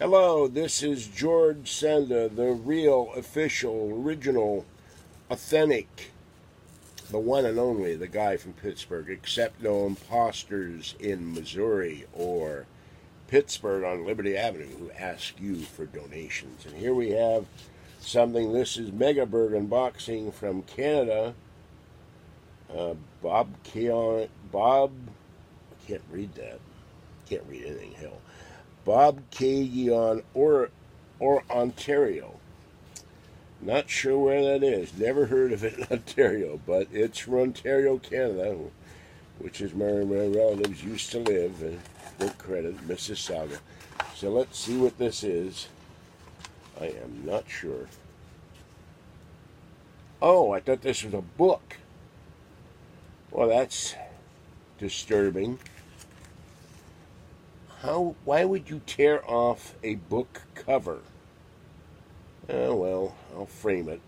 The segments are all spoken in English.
Hello, this is George Senda, the real, official, original, authentic, the one and only, the guy from Pittsburgh. Accept no imposters in Missouri or Pittsburgh on Liberty Avenue who ask you for donations. And here we have something. This is Mega Burgh unboxing from Canada. Bob, I can't read that. Can't read anything, hell. Bob Cagion or Ontario. Not sure where that is. Never heard of it in Ontario, but it's from Ontario, Canada, which is where my relatives used to live, and good credit, Mississauga. So let's see what this is. I am not sure. Oh, I thought this was a book. Well, that's disturbing. Why would you tear off a book cover? Oh, well, I'll frame it.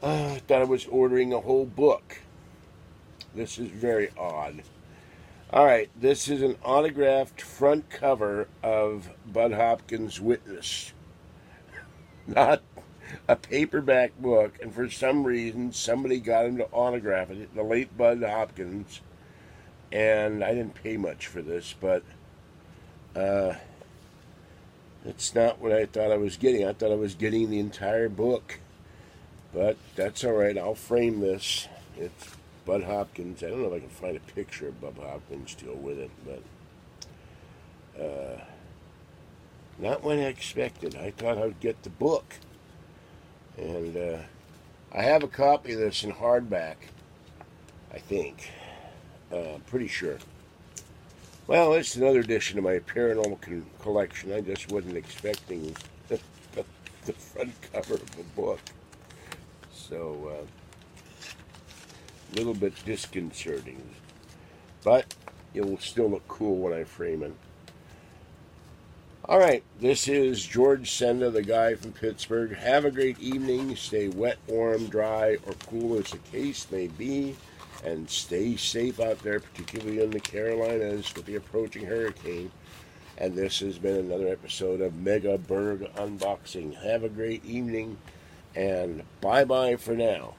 I thought I was ordering a whole book. This is very odd. Alright, this is an autographed front cover of Budd Hopkins' Witness. Not a paperback book, and for some reason, somebody got him to autograph it, the late Budd Hopkins. And I didn't pay much for this, but it's not what I thought I was getting. I thought I was getting the entire book. But that's all right. I'll frame this. It's Budd Hopkins. I don't know if I can find a picture of Budd Hopkins still with it, but not what I expected. I thought I would get the book. And I have a copy of this in hardback, I think. Pretty sure. Well, it's another addition to my paranormal collection. I just wasn't expecting the front cover of a book. So, a little bit disconcerting. But it will still look cool when I frame it. Alright, this is George Senda, the guy from Pittsburgh. Have a great evening. Stay wet, warm, dry, or cool as the case may be. And stay safe out there, particularly in the Carolinas with the approaching hurricane. And this has been another episode of Mega Burgh Unboxing. Have a great evening, and bye-bye for now.